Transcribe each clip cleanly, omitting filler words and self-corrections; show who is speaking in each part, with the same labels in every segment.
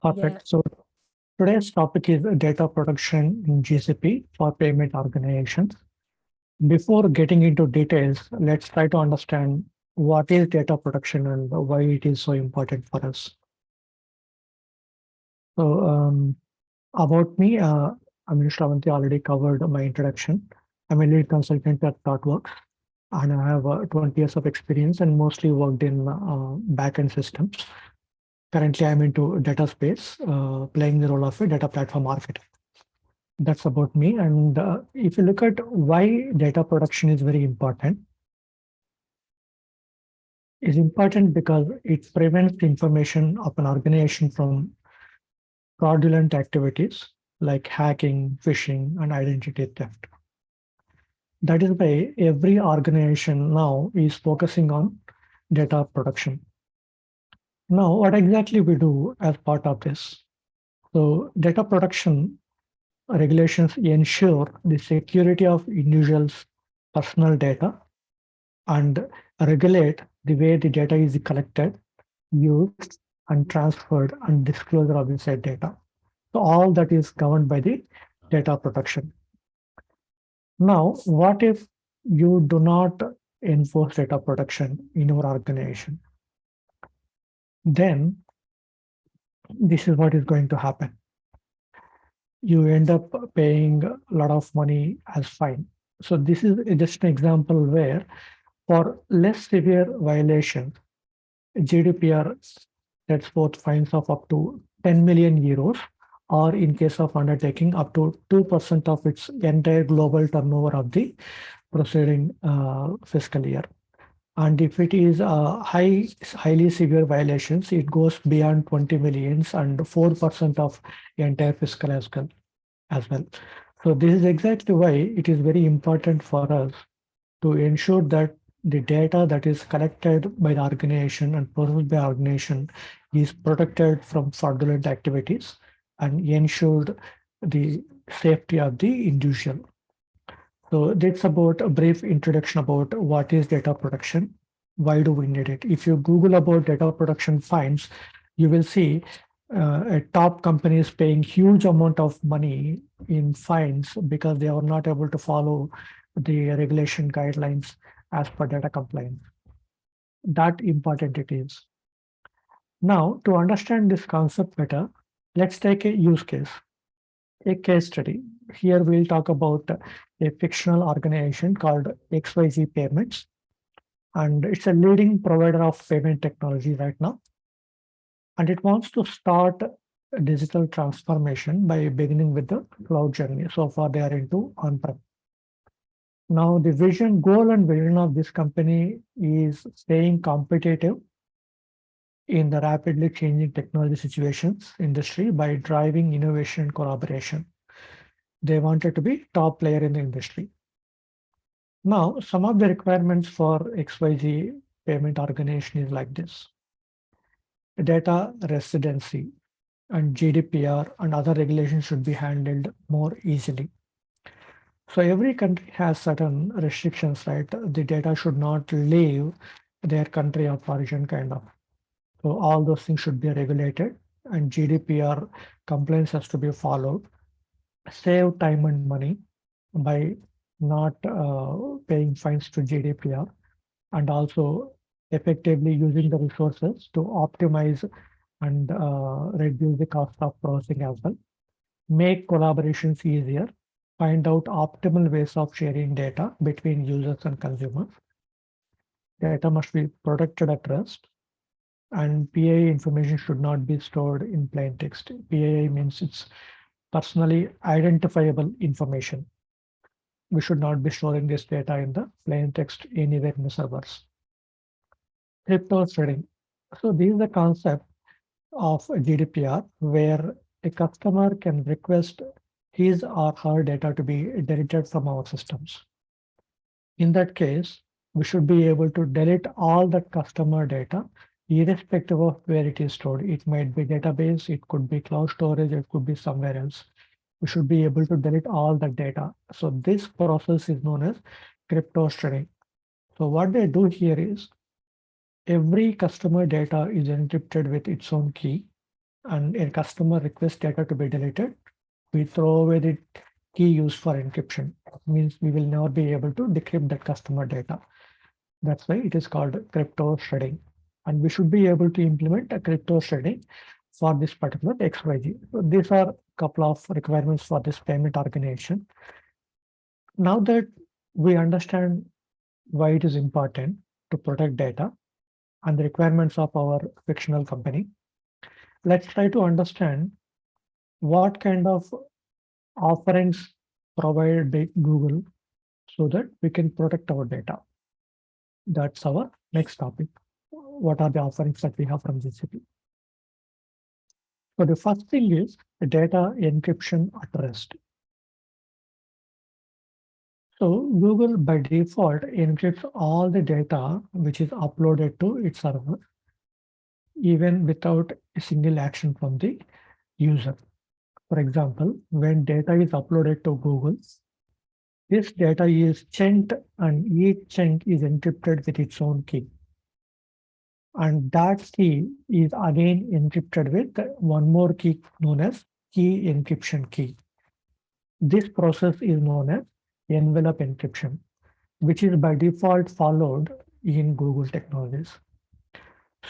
Speaker 1: Yeah.
Speaker 2: Perfect. So today's topic is data protection in GCP for payment organizations. Before getting into details, let's try to understand what is data protection and why it is so important for us. So about me, Shravanti already covered my introduction. I'm a lead consultant at ThoughtWorks, and I have 20 years of experience and mostly worked in backend systems. Currently, I'm into data space, playing the role of a data platform architect. That's about me. And if you look at why data production is important because it prevents information of an organization from fraudulent activities like hacking, phishing, and identity theft. That is why every organization now is focusing on data production. Now, what exactly we do as part of this? So, data production regulations ensure the security of individuals' personal data and regulate the way the data is collected, used, and transferred and disclosure of the said data. So all that is governed by the data protection. Now, what if you do not enforce data protection in your organization? Then this is what is going to happen. You end up paying a lot of money as fine. So this is just an example where for less severe violations, GDPR sets forth fines of up to 10 million euros, or in case of undertaking, up to 2% of its entire global turnover of the preceding fiscal year. And if it is highly severe violations, it goes beyond 20 millions and 4% of the entire fiscal as well. So this is exactly why it is very important for us to ensure that the data that is collected by the organization and processed by the organization is protected from fraudulent activities and ensured the safety of the individual. So that's about a brief introduction about what is data protection, why do we need it. If you Google about data protection fines, you will see a top companies paying huge amount of money in fines because they are not able to follow the regulation guidelines as per data compliance. That important it is. Now, to understand this concept better, let's take a use case, a case study. Here we'll talk about a fictional organization called XYZ Payments, and it's a leading provider of payment technology right now. And it wants to start a digital transformation by beginning with the cloud journey. So far, they are into on-prem. Now, the goal and vision of this company is staying competitive in the rapidly changing technology situations industry by driving innovation and collaboration. They wanted to be top player in the industry. Now, some of the requirements for XYZ payment organization is like this. Data residency and GDPR and other regulations should be handled more easily. So every country has certain restrictions, right? The data should not leave their country of origin kind of. So all those things should be regulated and GDPR compliance has to be followed. Save time and money by not paying fines to GDPR and also effectively using the resources to optimize and reduce the cost of processing as well. Make collaborations easier. Find out optimal ways of sharing data between users and consumers. Data must be protected at rest. And PII information should not be stored in plain text. PII means it's personally identifiable information. We should not be storing this data in the plain text anywhere in the servers. Crypto trading. So this is the concept of GDPR where a customer can request his or her data to be deleted from our systems. In that case, we should be able to delete all that customer data irrespective of where it is stored. It might be database, it could be cloud storage, it could be somewhere else. We should be able to delete all the data. So this process is known as crypto trading. So what they do here is every customer data is encrypted with its own key, and a customer requests data to be deleted, we throw away the key used for encryption. It means we will never be able to decrypt that customer data. That's why it is called crypto shredding. And we should be able to implement a crypto shredding for this particular XYZ. So these are a couple of requirements for this payment organization. Now that we understand why it is important to protect data and the requirements of our fictional company, let's try to understand what kind of offerings provided by Google so that we can protect our data. That's our next topic. What are the offerings that we have from GCP? So the first thing is data encryption at rest. So Google by default encrypts all the data which is uploaded to its server, even without a single action from the user. For example, when data is uploaded to Google, this data is chunked and each chunk is encrypted with its own key. And that key is again encrypted with one more key known as key encryption key. This process is known as envelope encryption, which is by default followed in Google technologies.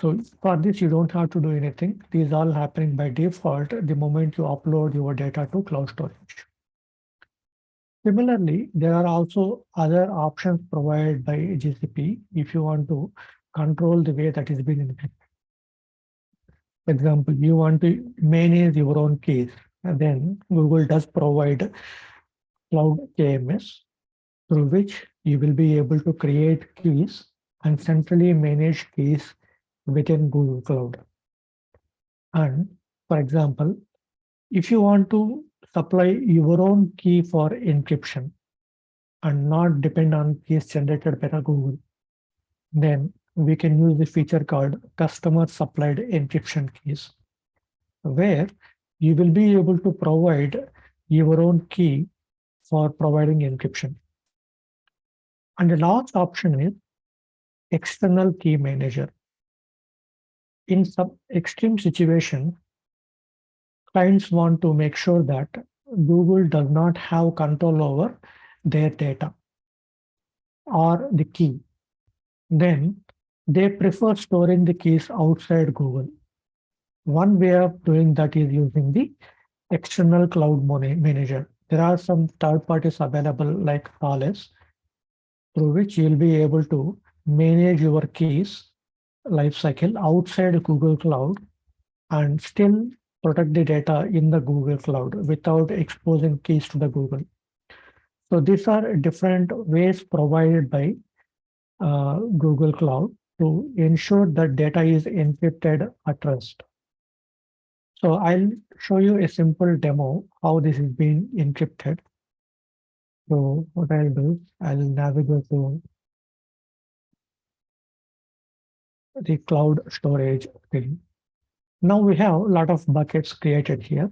Speaker 2: So for this, you don't have to do anything. These are all happening by default the moment you upload your data to cloud storage. Similarly, there are also other options provided by GCP if you want to control the way that is being encrypted. For example, you want to manage your own keys, and then Google does provide Cloud KMS, through which you will be able to create keys and centrally manage keys within Google Cloud. And for example, if you want to supply your own key for encryption and not depend on keys generated by Google, then we can use the feature called customer supplied encryption keys, where you will be able to provide your own key for providing encryption. And the last option is external key manager. In some extreme situations, clients want to make sure that Google does not have control over their data or the key. Then they prefer storing the keys outside Google. One way of doing that is using the external cloud manager. There are some third parties available like Serverless, through which you'll be able to manage your keys lifecycle outside Google Cloud and still protect the data in the Google Cloud without exposing keys to the Google. So these are different ways provided by Google Cloud to ensure that data is encrypted at rest. So I'll show you a simple demo how this is being encrypted. So what I'll do, I'll navigate to the cloud storage thing. Now we have a lot of buckets created here.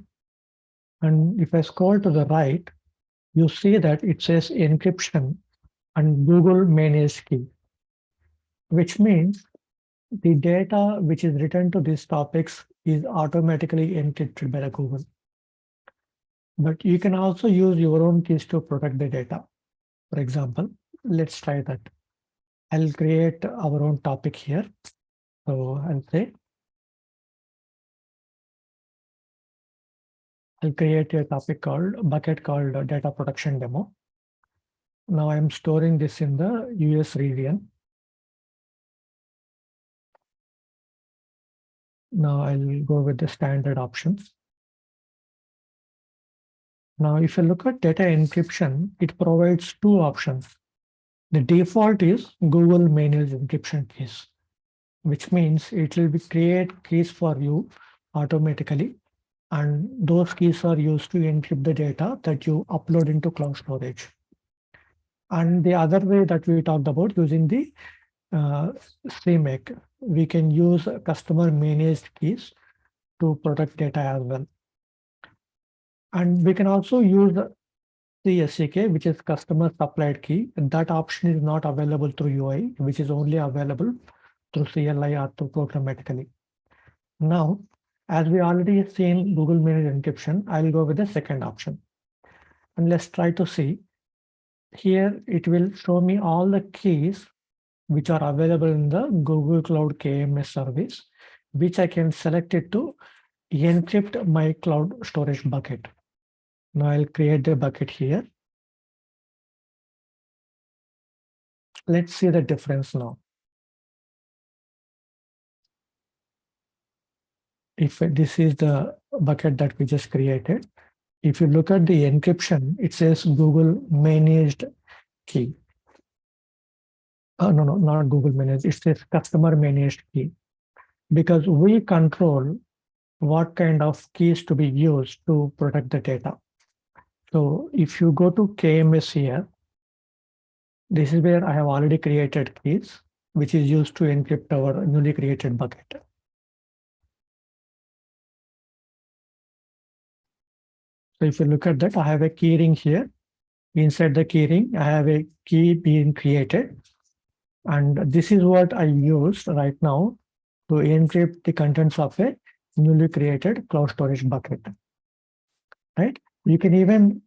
Speaker 2: And if I scroll to the right, you see that it says encryption and Google managed key, which means the data which is written to these topics is automatically encrypted by the Google. But you can also use your own keys to protect the data. For example, let's try that. I'll create our own topic here. So I'll say, I'll create a topic called bucket called data protection demo. Now I'm storing this in the US region. Now I'll go with the standard options. Now, if you look at data encryption, it provides two options. The default is Google managed encryption keys, which means it will create keys for you automatically. And those keys are used to encrypt the data that you upload into cloud storage. And the other way that we talked about using the CMake, we can use customer managed keys to protect data as well. And we can also use the SCK, which is customer supplied key. And that option is not available through UI, which is only available through CLI or through programmatically. Now, As we already seen Google Managed Encryption, I'll go with the second option. And let's try to see. Here it will show me all the keys which are available in the Google Cloud KMS service, which I can select it to encrypt my cloud storage bucket. Now I'll create the bucket here. Let's see the difference now. If this is the bucket that we just created, if you look at the encryption, it says Google Managed Key. No, not Google Managed. It says Customer Managed Key, because we control what kind of keys to be used to protect the data. So if you go to KMS here, this is where I have already created keys, which is used to encrypt our newly created bucket. So if you look at that, I have a keyring here. Inside the keyring, I have a key being created. And this is what I used right now to encrypt the contents of a newly created cloud storage bucket. Right? You can even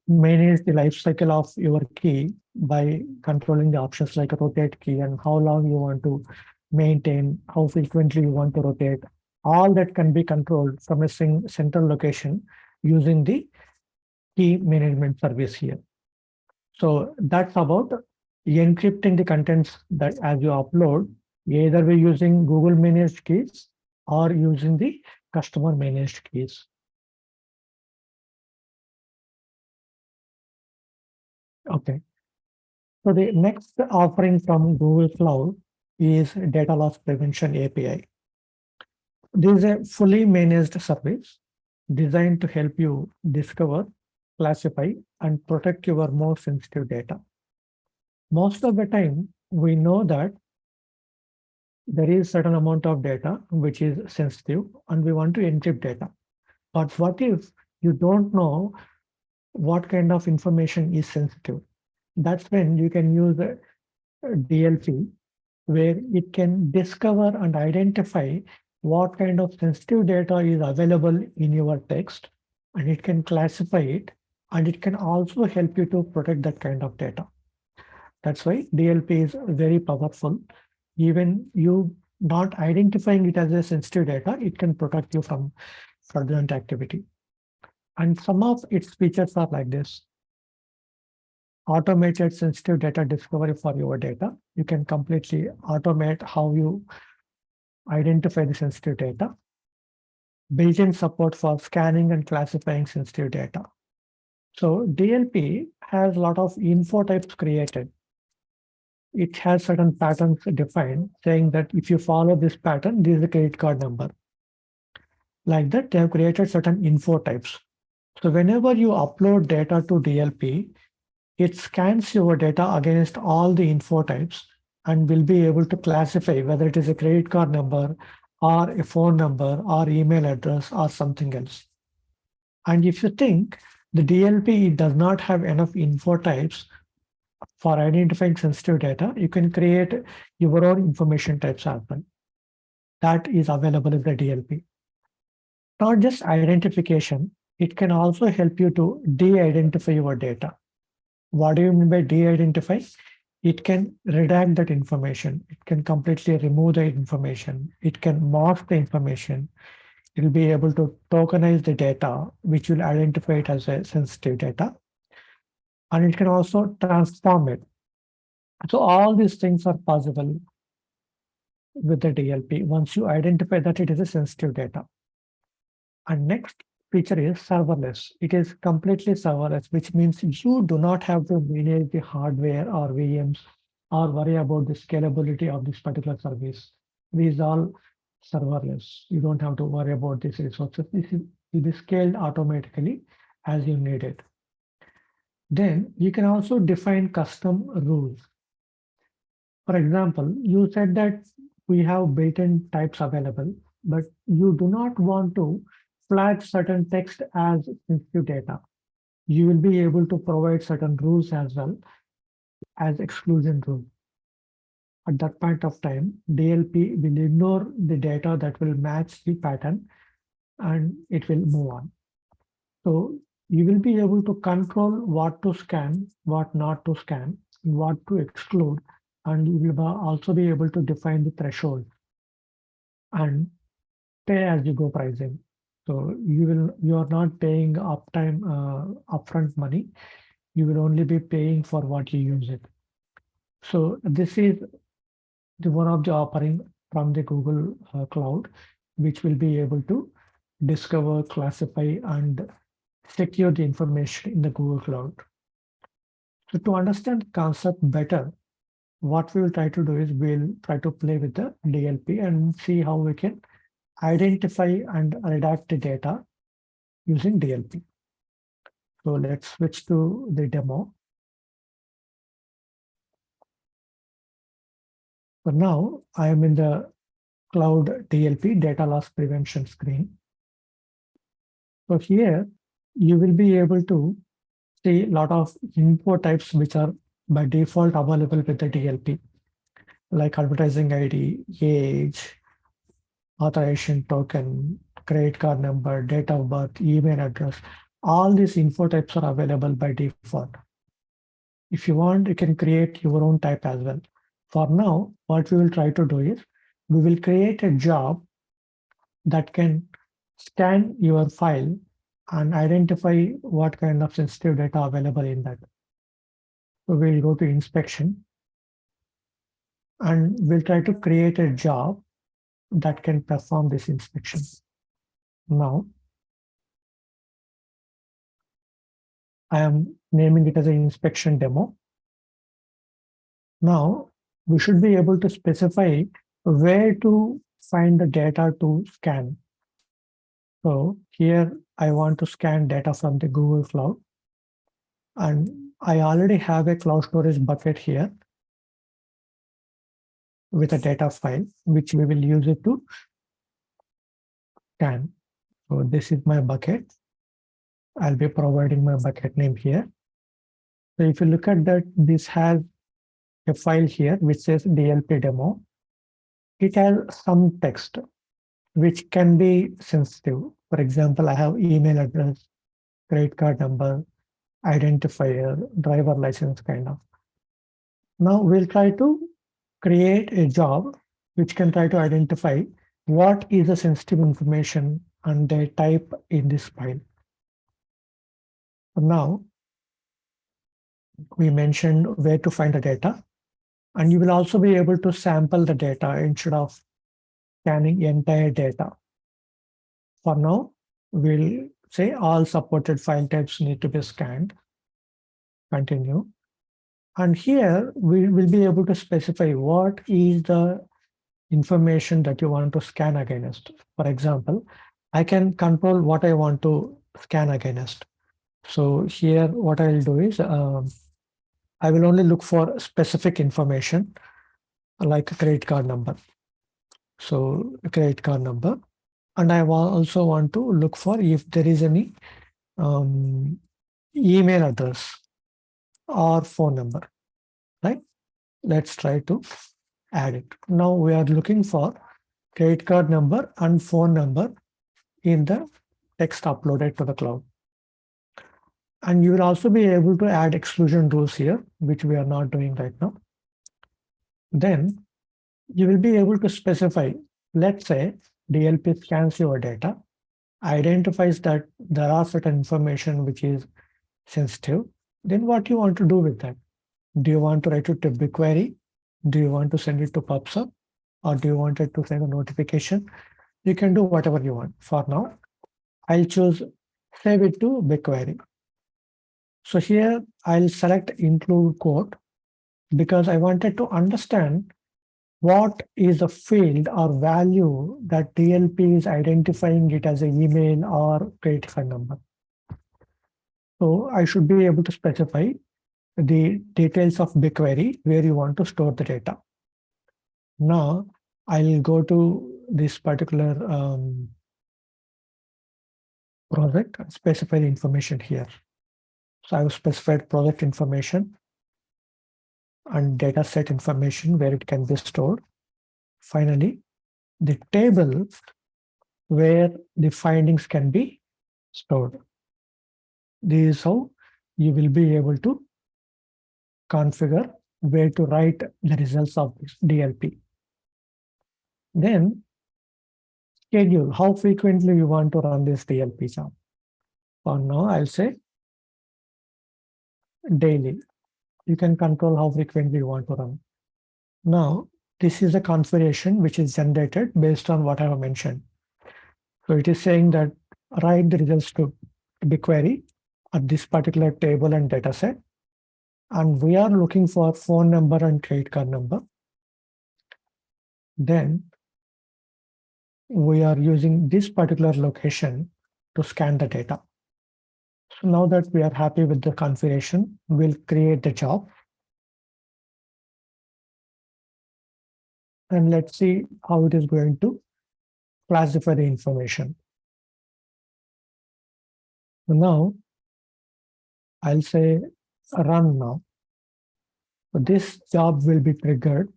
Speaker 2: manage the life cycle of your key by controlling the options like a rotate key and how long you want to maintain, how frequently you want to rotate. All that can be controlled from a central location using the key management service here. So that's about encrypting the contents that as you upload, either we're using Google managed keys or using the customer managed keys. Okay. So the next offering from Google Cloud is Data Loss Prevention API. This is a fully managed service designed to help you discover, classify, and protect your most sensitive data. Most of the time, we know that there is certain amount of data which is sensitive and we want to encrypt data. But what if you don't know what kind of information is sensitive? That's when you can use a DLP, where it can discover and identify what kind of sensitive data is available in your text, and it can classify it, and it can also help you to protect that kind of data. That's why DLP is very powerful. Even you not identifying it as a sensitive data, it can protect you from fraudulent activity. And some of its features are like this. Automated sensitive data discovery for your data. You can completely automate how you identify the sensitive data. Built-in support for scanning and classifying sensitive data. So DLP has a lot of info types created. It has certain patterns defined, saying that if you follow this pattern, this is the credit card number. Like that, they have created certain info types. So whenever you upload data to DLP, it scans your data against all the info types and will be able to classify whether it is a credit card number or a phone number or email address or something else. And if you think the DLP does not have enough info types for identifying sensitive data, you can create your own information types as well. That is available in the DLP. Not just identification, it can also help you to de-identify your data. What do you mean by de-identify? It can redact that information. It can completely remove the information. It can mask the information. It will be able to tokenize the data, which will identify it as a sensitive data. And it can also transform it. So all these things are possible with the DLP once you identify that it is a sensitive data. And next feature is serverless. It is completely serverless, which means you do not have to manage the hardware or VMs or worry about the scalability of this particular service. These are all serverless. You don't have to worry about these resources. This will be scaled automatically as you need it. Then you can also define custom rules. For example, you said that we have built-in types available, but you do not want to flag certain text as sensitive data. You will be able to provide certain rules as well as exclusion rules. At that point of time, DLP will ignore the data that will match the pattern and it will move on. So you will be able to control what to scan, what not to scan, what to exclude, and you will also be able to define the threshold and pay as you go pricing. So you are not paying upfront money. You will only be paying for what you use it. So this is the one of the offering from the Google Cloud, which will be able to discover, classify, and secure the information in the Google Cloud. So to understand the concept better, what we will try to do is we'll try to play with the DLP and see how we can identify and redact the data using DLP. So let's switch to the demo. So now I am in the Cloud DLP data loss prevention screen. So here you will be able to see a lot of info types which are by default available with the DLP, like advertising ID, age, authorization token, credit card number, date of birth, email address. All these info types are available by default. If you want, you can create your own type as well. For now, what we will try to do is we will create a job that can scan your file and identify what kind of sensitive data available in that. So we'll go to inspection and we'll try to create a job that can perform this inspection. Now, I am naming it as an inspection demo. Now, we should be able to specify where to find the data to scan. So here I want to scan data from the Google Cloud. And I already have a cloud storage bucket here with a data file, which we will use it to scan. So this is my bucket. I'll be providing my bucket name here. So if you look at that, this has a file here which says DLP demo. It has some text which can be sensitive. For example, I have email address, credit card number, identifier, driver license kind of. Now we'll try to create a job which can try to identify what is the sensitive information and the type in this file. So now we mentioned where to find the data, and you will also be able to sample the data instead of scanning entire data. For now, we'll say all supported file types need to be scanned. Continue. And here we will be able to specify what is the information that you want to scan against. For example, I can control what I want to scan against. So here what I'll do is I will only look for specific information like a credit card number. So a credit card number. And I also want to look for if there is any email address or phone number, right? Let's try to add it. Now we are looking for credit card number and phone number in the text uploaded to the cloud. And you will also be able to add exclusion rules here, which we are not doing right now. Then you will be able to specify, let's say DLP scans your data, identifies that there are certain information which is sensitive. Then what you want to do with that? Do you want to write it to BigQuery? Do you want to send it to PubSub? Or do you want it to send a notification? You can do whatever you want. For now, I'll choose save it to BigQuery. So here I'll select include quote because I wanted to understand what is the field or value that DLP is identifying it as an email or credit card number. So I should be able to specify the details of BigQuery where you want to store the data. Now I'll go to this particular project and specify the information here. So I've specified project information and data set information where it can be stored. Finally, the table where the findings can be stored. This is how you will be able to configure where to write the results of this DLP. Then schedule how frequently you want to run this DLP job. For now, I'll say daily. You can control how frequently you want to run. Now, this is a configuration which is generated based on what I have mentioned. So it is saying that write the results to BigQuery at this particular table and data set. And we are looking for phone number and credit card number. Then we are using this particular location to scan the data. So now that we are happy with the configuration, we'll create the job. And let's see how it is going to classify the information. So now I'll say run now. So this job will be triggered.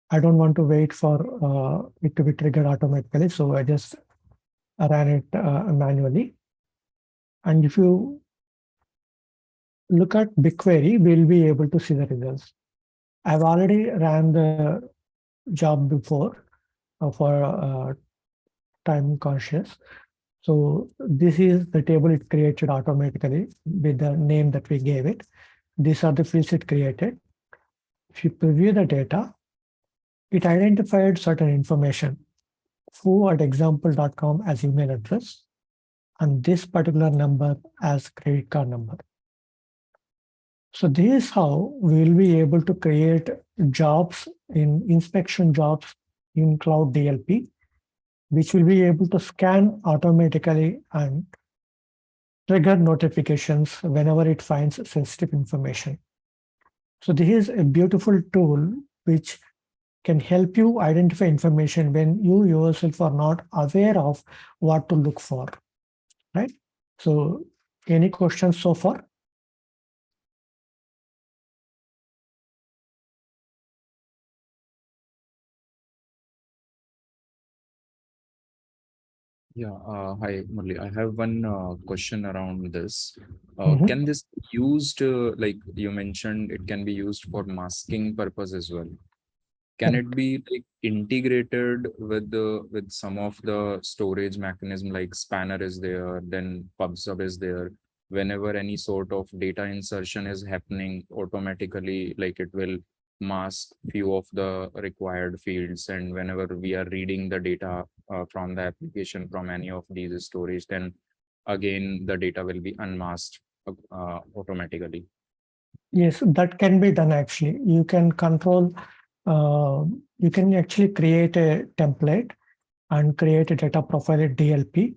Speaker 2: I don't want to wait for it to be triggered automatically. So I just ran it manually. And if you look at BigQuery, we'll be able to see the results. I've already ran the job before for time conscious. So this is the table it created automatically with the name that we gave it. These are the fields it created. If you preview the data, it identified certain information, foo@example.com as email address, and this particular number as credit card number. So this is how we will be able to create jobs in inspection jobs in Cloud DLP, which will be able to scan automatically and trigger notifications whenever it finds sensitive information. So this is a beautiful tool which can help you identify information when you yourself are not aware of what to look for, right? So any questions so far?
Speaker 1: Yeah, hi, Murali. I have one question around this.
Speaker 2: Mhm.
Speaker 1: Can this be used, like you mentioned, it can be used for masking purpose as well? Can it be like integrated with some of the storage mechanism like Spanner is there, then PubSub is there? Whenever any sort of data insertion is happening automatically, like it will mask few of the required fields. And whenever we are reading the data from the application from any of these storage, then again the data will be unmasked automatically.
Speaker 2: Yes, that can be done actually. You can control, you can actually create a template and create a data profile at DLP,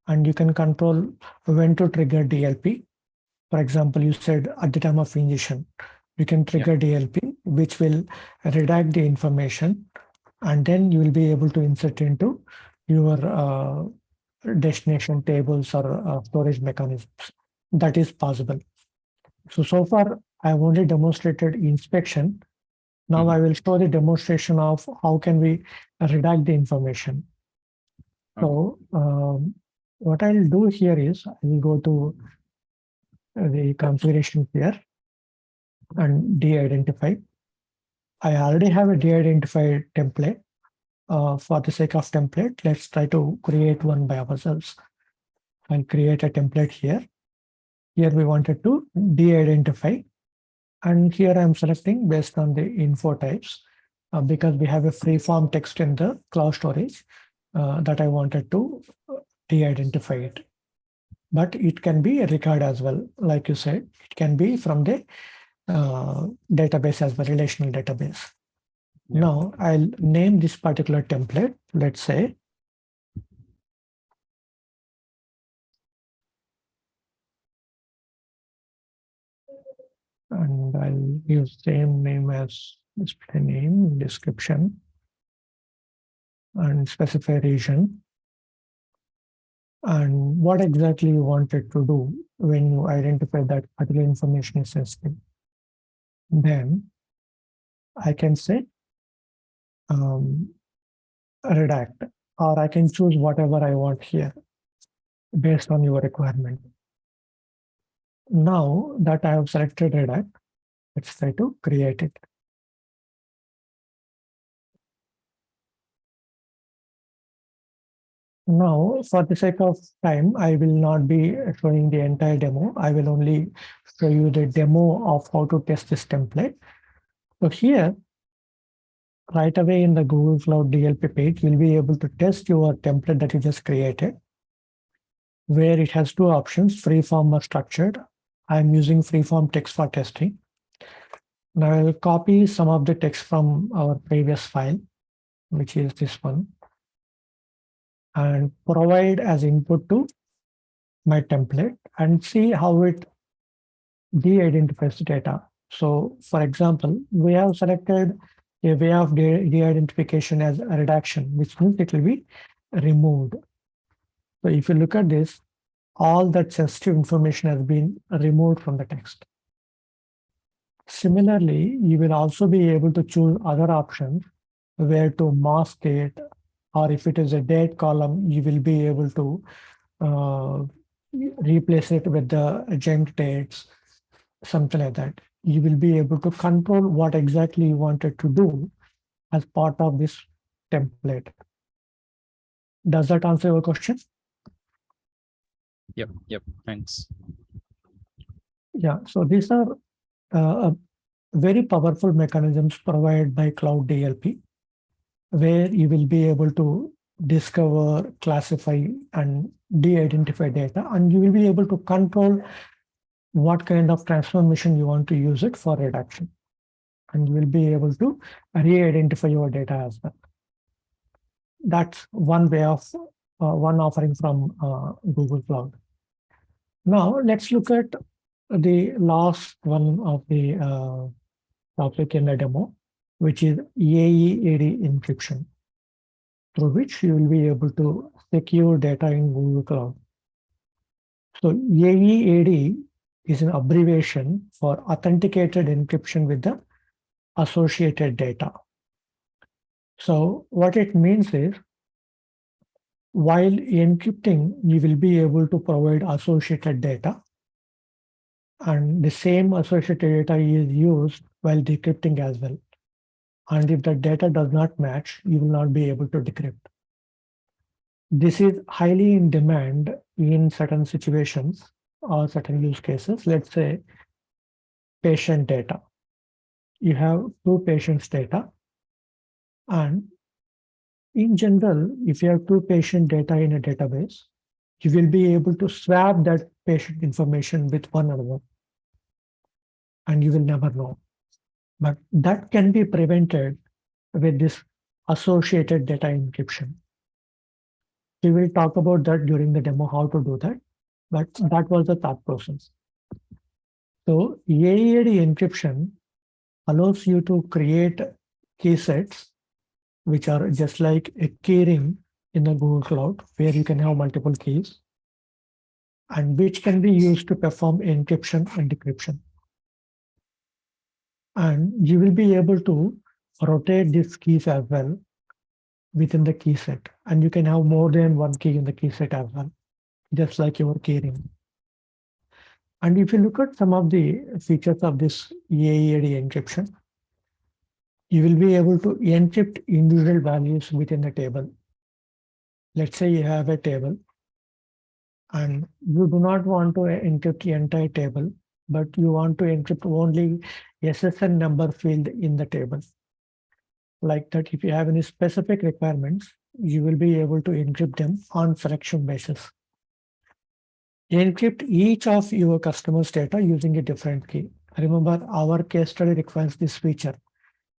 Speaker 2: and you can control when to trigger DLP. For example, you said at the time of ingestion, you can
Speaker 1: Yeah.
Speaker 2: trigger DLP, which will redact the information, and then you will be able to insert into your destination tables or storage mechanisms. That is possible. So far, I've only demonstrated inspection. Now I
Speaker 1: Mhm.
Speaker 2: will show the demonstration of how can we redact the information.
Speaker 1: Okay.
Speaker 2: So what I'll do here is I will go to the configuration here and de-identify. I already have a de-identified template. For the sake of template, let's try to create one by ourselves. I'll create a template here. Here we wanted to de-identify. And here I'm selecting based on the info types because we have a free form text in the cloud storage that I wanted to de-identify it. But it can be a record as well. Like you said, it can be from the database as well, relational database.
Speaker 1: Yeah.
Speaker 2: Now I'll name this particular template, let's say, and I'll use same name as display name, description, and specify region, and what exactly you wanted to do when you identify that particular information is sensitive. Then I can say redact. or I can choose whatever I want here based on your requirement. Now that I have selected Redact, let's try to create it. Now, for the sake of time, I will not be showing the entire demo. I will only show you the demo of how to test this template. So here, right away in the Google Cloud DLP page, you'll be able to test your template that you just created, where it has two options, freeform or structured. I'm using freeform text for testing. Now I'll copy some of the text from our previous file, which is this one, and provide as input to my template and see how it de-identifies the data. So for example, we have selected a way of de-identification as a redaction, which means it will be removed. So if you look at this, all that sensitive information has been removed from the text. Similarly, you will also be able to choose other options where to mask it, or if it is a date column, you will be able to replace it with the agent dates, something like that. You will be able to control what exactly you wanted to do as part of this template. Does that answer your question?
Speaker 1: Yep. Thanks.
Speaker 2: Yeah, so these are very powerful mechanisms provided by Cloud DLP, where you will be able to discover, classify, and de-identify data, and you will be able to control what kind of transformation you want to use it for redaction. And you will be able to re-identify your data as well. That's one way of one offering from Google Cloud. Now let's look at the last one of the topic in the demo, which is Aead encryption, through which you will be able to secure data in Google Cloud. So Aead is an abbreviation for authenticated encryption with the associated data. So what it means is, while encrypting, you will be able to provide associated data, and the same associated data is used while decrypting as well. And if the data does not match, you will not be able to decrypt. This is highly in demand in certain situations or certain use cases. Let's say patient data. You have two patients' data, and in general, if you have two patient data in a database, you will be able to swap that patient information with one another, and you will never know. But that can be prevented with this associated data encryption. We will talk about that during the demo, how to do that, but that was the thought process. So Aead encryption allows you to create key sets, which are just like a keyring in the Google Cloud, where you can have multiple keys, and which can be used to perform encryption and decryption. And you will be able to rotate these keys as well within the key set. And you can have more than one key in the key set as well, just like your keyring. And if you look at some of the features of this Aead encryption, you will be able to encrypt individual values within the table. Let's say you have a table and you do not want to encrypt the entire table, but you want to encrypt only SSN number field in the table. Like that, if you have any specific requirements, you will be able to encrypt them on selection basis. Encrypt each of your customers' data using a different key. Remember, our case study requires this feature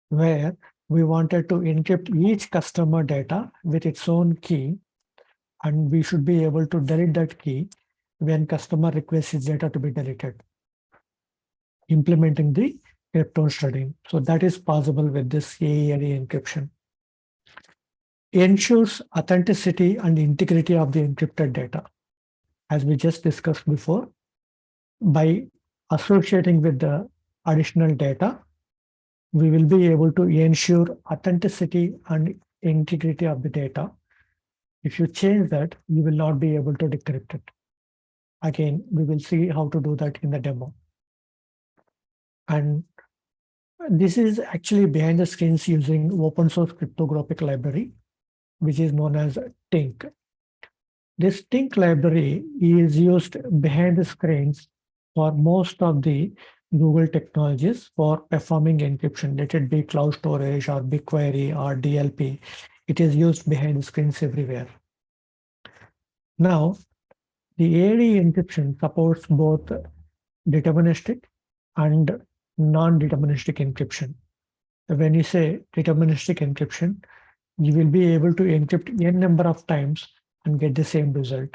Speaker 2: where we wanted to encrypt each customer data with its own key, and we should be able to delete that key when customer requests his data to be deleted, implementing the crypto study. So that is possible with this Aead encryption. Ensures authenticity and integrity of the encrypted data. As we just discussed before, by associating with the additional data, we will be able to ensure authenticity and integrity of the data If you change that, you will not be able to decrypt it. Again, we will see how to do that in the demo. And this is actually behind the scenes using open source cryptographic library, which is known as TINK. This TINK library is used behind the screens for most of the Google technologies for performing encryption, let it be cloud storage or BigQuery or DLP. It is used behind the screens everywhere. Now, the Aead encryption supports both deterministic and non-deterministic encryption. When you say deterministic encryption, you will be able to encrypt n number of times and get the same result.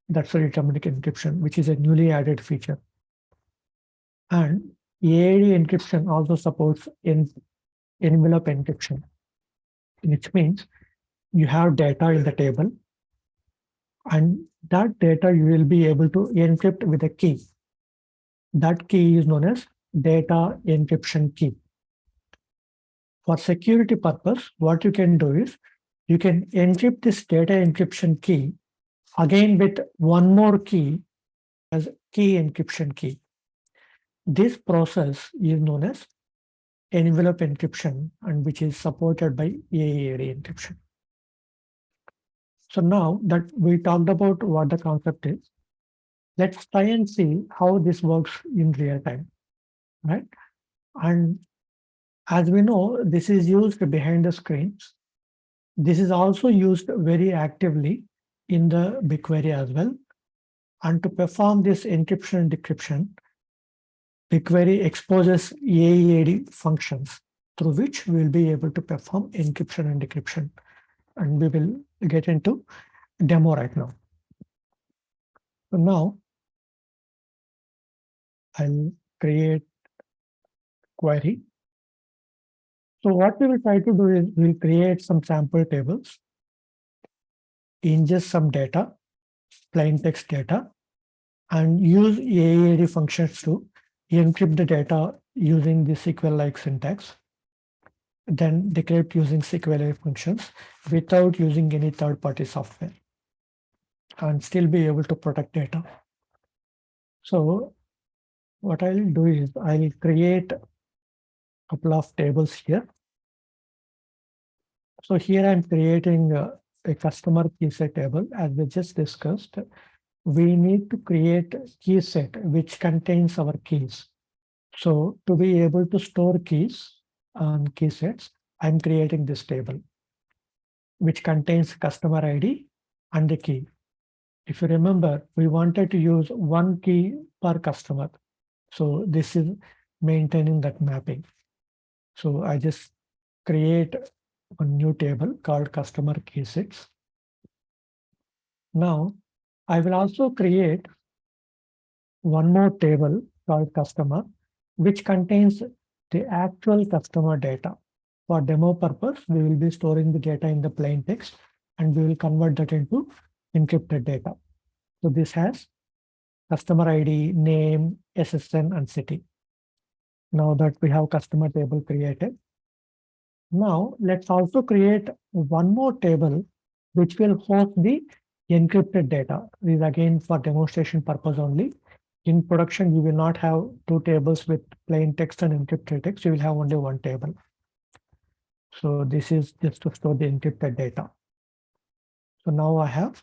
Speaker 2: That's a deterministic encryption, which is a newly added feature. And Aead encryption also supports envelope encryption, which means you have data in the table, and that data you will be able to encrypt with a key. That key is known as data encryption key. For security purpose, what you can do is you can encrypt this data encryption key again with one more key as key encryption key. This process is known as envelope encryption, and which is supported by Aead encryption. So now that we talked about what the concept is, let's try and see how this works in real time, right? And as we know, this is used behind the screens. This is also used very actively in the BigQuery as well. And to perform this encryption and decryption, BigQuery exposes Aead functions through which we will be able to perform encryption and decryption. And we will get into demo right now. So now I'll create query. So what we will try to do is we'll create some sample tables, ingest some data, plain text data, and use Aead functions to encrypt the data using the SQL-like syntax, then decrypt using SQL-like functions without using any third-party software, and still be able to protect data. So what I'll do is I'll create a couple of tables here. So here I'm creating a customer key set table. As we just discussed, we need to create a key set which contains our keys. So to be able to store keys on key sets, I'm creating this table, which contains customer ID and the key. If you remember, we wanted to use one key per customer. So this is maintaining that mapping. So I just create a new table called customer key sets. Now I will also create one more table called customer, which contains the actual customer data. For demo purpose, we will be storing the data in the plain text, and we will convert that into encrypted data. So this has customer ID, name, SSN, and city. Now that we have customer table created, now let's also create one more table which will host the encrypted data. This is again for demonstration purpose only. In production, you will not have two tables with plain text and encrypted text. You will have only one table. So this is just to store the encrypted data. So now I have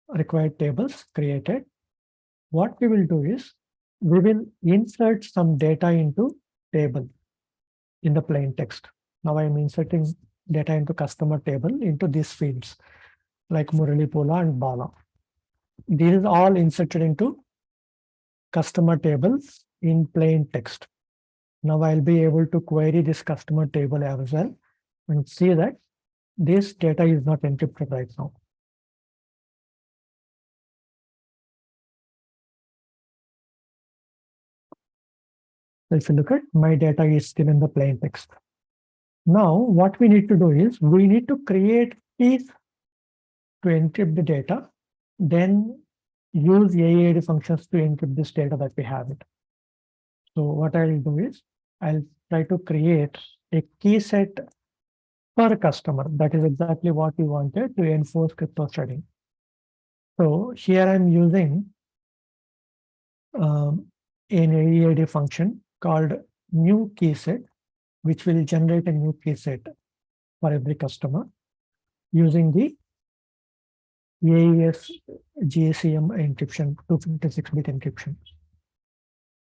Speaker 2: required tables created. What we will do is we will insert some data into table in the plain text. Now I'm inserting data into customer table into these fields like Murali, Poola, and Bala. This is all inserted into customer table in plain text. Now I'll be able to query this customer table as well and see that this data is not encrypted right now. So if you look at my data is still in the plain text. Now what we need to do is we need to create keys to encrypt the data, then use Aead functions to encrypt this data that we have it. So what I'll do is I'll try to create a key set per customer. That is exactly what we wanted to enforce crypto trading. So here I'm using an Aead function called new key set, which will generate a new key set for every customer using the AES GCM encryption, 256-bit encryption.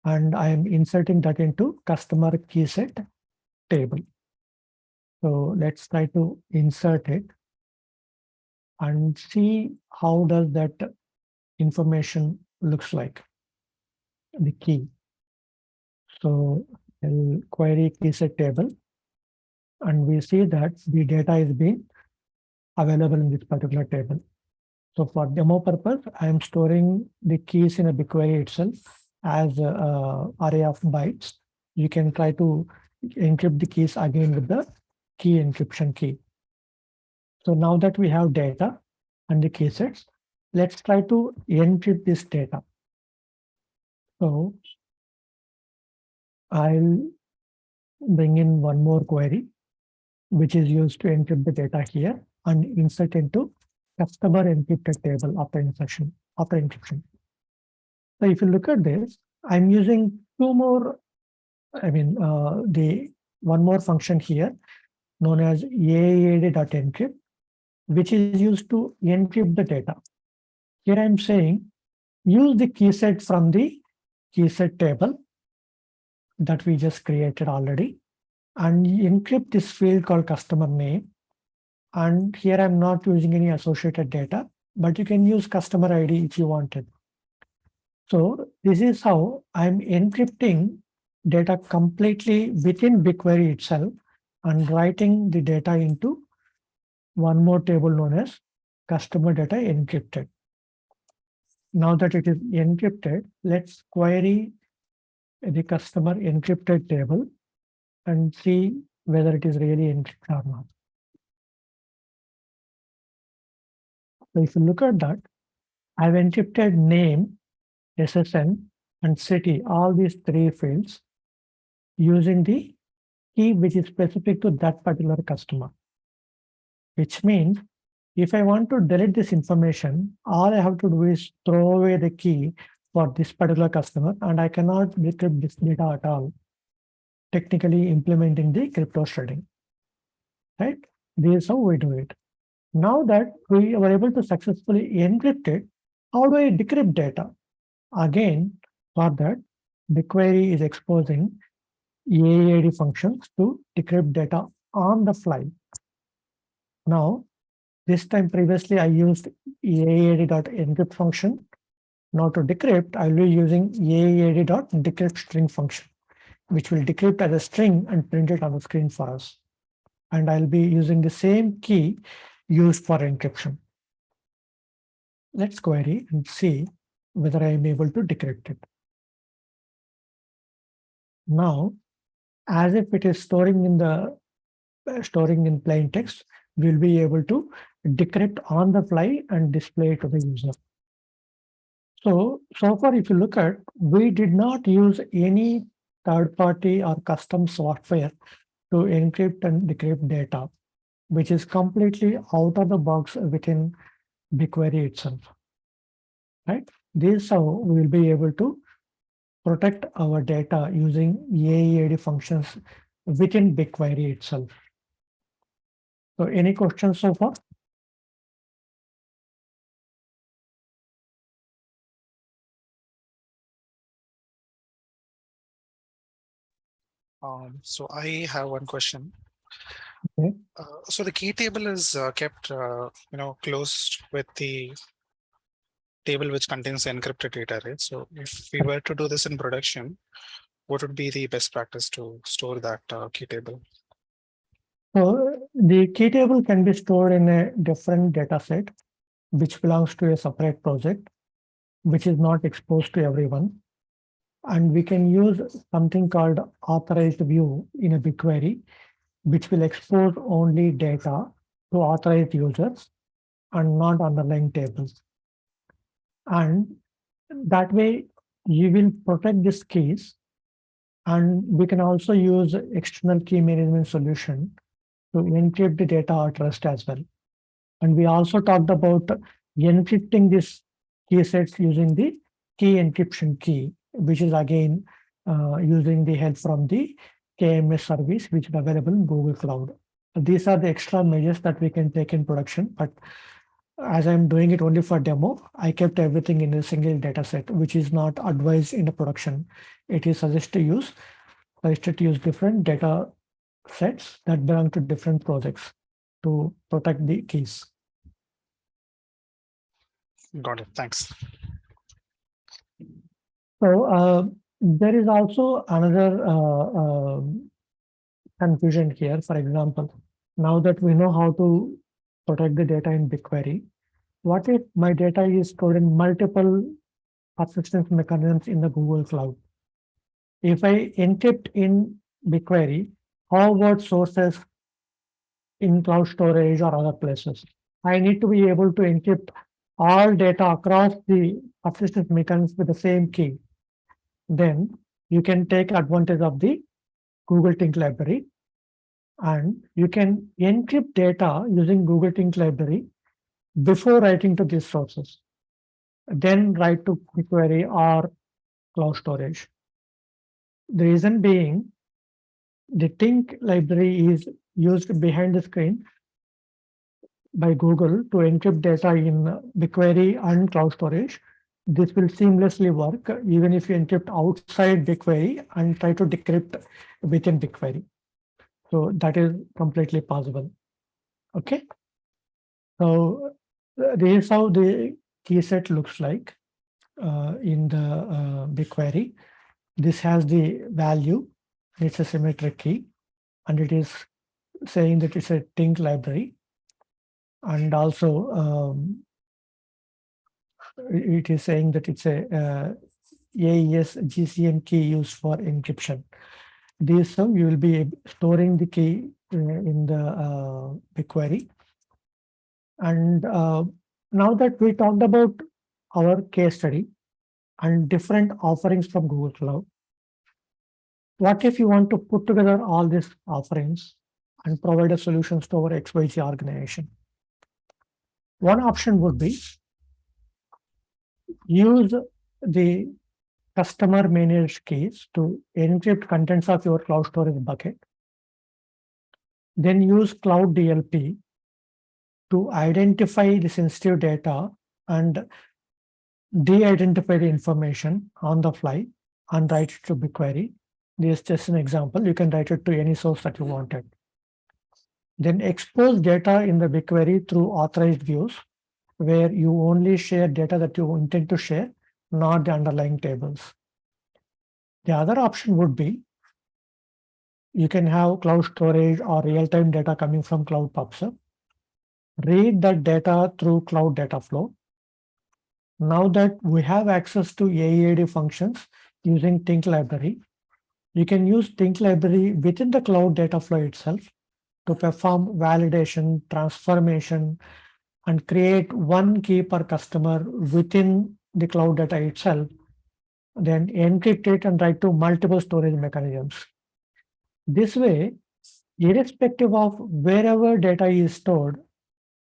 Speaker 2: And I am inserting that into customer key set table. So let's try to insert it and see how does that information looks like, the key. So I'll query key set table, and we see that the data is being available in this particular table. So for demo purpose, I am storing the keys in a BigQuery itself as an array of bytes. You can try to encrypt the keys again with the key encryption key. So now that we have data and the key sets, let's try to encrypt this data. So I'll bring in one more query, which is used to encrypt the data here and insert into customer encrypted table after encryption. So if you look at this, I'm using two more, the one more function here known as aead.encrypt, which is used to encrypt the data. Here I'm saying use the key set from the key set table that we just created already and encrypt this field called customer name. And here I'm not using any associated data, but you can use customer ID if you wanted. So this is how I'm encrypting data completely within BigQuery itself and writing the data into one more table known as customer data encrypted. Now that it is encrypted, let's query the customer encrypted table and see whether it is really encrypted or not. So if you look at that, I've encrypted name, SSN, and city, all these three fields using the key which is specific to that particular customer. Which means if I want to delete this information, all I have to do is throw away the key for this particular customer, and I cannot decrypt this data at all, technically implementing the crypto shredding. Right? This is how we do it. Now that we were able to successfully encrypt it, how do I decrypt data? Again, for that, BigQuery is exposing Aead functions to decrypt data on the fly. Now, this time previously I used aead.encrypt function. Now to decrypt, I'll be using aead.decrypt string function, which will decrypt as a string and print it on the screen for us. And I'll be using the same key used for encryption. Let's query and see whether I am able to decrypt it. Now, as if it is storing in plain text, we'll be able to decrypt on the fly and display it to the user. So far, if you look at, we did not use any third-party or custom software to encrypt and decrypt data, which is completely out of the box within BigQuery itself. Right? This is how we will be able to protect our data using Aead functions within BigQuery itself. So any questions so far?
Speaker 3: So I have one question.
Speaker 2: Okay.
Speaker 3: So the key table is kept, close with the table which contains encrypted data, right? So if we were to do this in production, what would be the best practice to store that key table?
Speaker 2: So the key table can be stored in a different data set, which belongs to a separate project, which is not exposed to everyone. And we can use something called authorized view in a BigQuery, which will expose only data to authorized users and not underlying tables. And that way you will protect these keys. And we can also use external key management solution to encrypt the data at rest as well. And we also talked about encrypting these key sets using the key encryption key, which is again using the help from the KMS service, which is available in Google Cloud. These are the extra measures that we can take in production, but as I'm doing it only for demo, I kept everything in a single data set, which is not advised in the production. It is suggested to use different data sets that belong to different projects to protect the keys.
Speaker 3: Got it. Thanks.
Speaker 2: So there is also another confusion here. For example, now that we know how to protect the data in BigQuery, what if my data is stored in multiple persistence mechanisms in the Google Cloud? If I encrypt in BigQuery, how about sources in cloud storage or other places? I need to be able to encrypt all data across the persistence mechanisms with the same key. Then you can take advantage of the Google Think library, and you can encrypt data using Google Think library before writing to these sources, then write to BigQuery or cloud storage. The reason being, the Think library is used behind the screen by Google to encrypt data in BigQuery and cloud storage. This will seamlessly work even if you encrypt outside BigQuery and try to decrypt within BigQuery. So that is completely possible. Okay. So this is how the key set looks like in the BigQuery. This has the value. It's a symmetric key, and it is saying that it's a Think library. And also it is saying that it's a AES GCN key used for encryption. This so you will be storing the key in the BigQuery. And now that we talked about our case study and different offerings from Google Cloud, what if you want to put together all these offerings and provide a solutions to our XYZ organization? One option would be use the customer managed keys to encrypt contents of your cloud storage bucket. Then use Cloud DLP to identify the sensitive data and de-identify the information on the fly and write it to BigQuery. This is just an example. You can write it to any source that you wanted. Then expose data in the BigQuery through authorized views, where you only share data that you intend to share, not the underlying tables. The other option would be you can have cloud storage or real-time data coming from Cloud PubSub. Read that data through Cloud Data Flow. Now that we have access to AED functions using Think library, you can use Think library within the Cloud Data Flow itself to perform validation, transformation, and create one key per customer within the cloud data itself, then encrypt it and write to multiple storage mechanisms. This way, irrespective of wherever data is stored,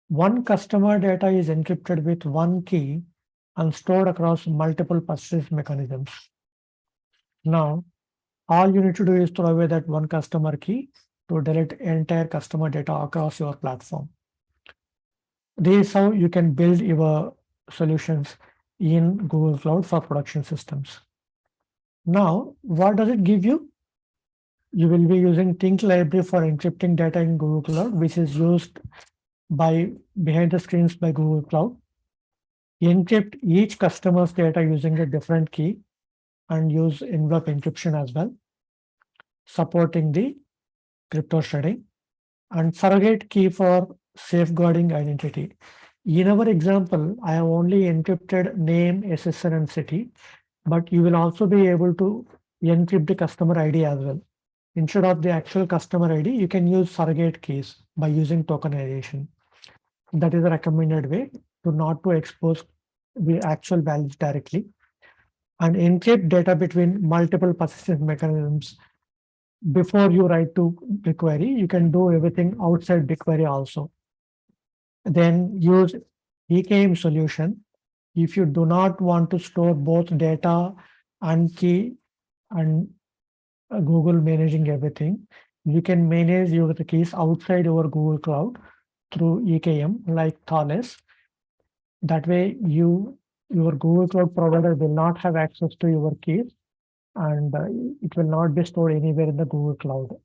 Speaker 2: one customer data is encrypted with one key and stored across multiple persistence mechanisms. Now, all you need to do is throw away that one customer key to delete entire customer data across your platform. This is how you can build your solutions in Google Cloud for production systems. Now, what does it give you? You will be using Think library for encrypting data in Google Cloud, which is used by behind the screens by Google Cloud. Encrypt each customer's data using a different key and use envelope encryption as well, supporting the crypto shredding, and surrogate key for safeguarding identity. In our example, I have only encrypted name, SSN, and city, but you will also be able to encrypt the customer ID as well. Instead of the actual customer ID, you can use surrogate keys by using tokenization. That is a recommended way to not to expose the actual values directly, and encrypt data between multiple persistence mechanisms before you write to BigQuery, you can do everything outside BigQuery also. Then use EKM solution. If you do not want to store both data and key and Google managing everything, you can manage your keys outside your Google Cloud through EKM like Thales. That way, your Google Cloud provider will not have access to your keys, and it will not be stored anywhere in the Google Cloud.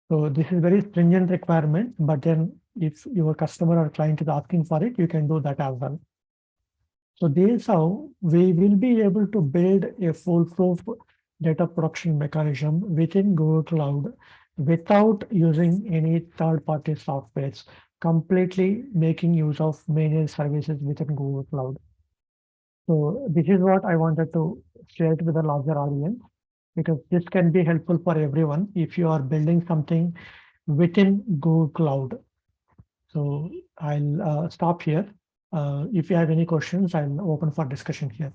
Speaker 2: So this is very stringent requirement, but then if your customer or client is asking for it, you can do that as well. So this is how we will be able to build a foolproof data protection mechanism within Google Cloud without using any third-party softwares, completely making use of managed services within Google Cloud. So this is what I wanted to share it with a larger audience, because this can be helpful for everyone if you are building something within Google Cloud. So I'll stop here. If you have any questions, I'm open for discussion here.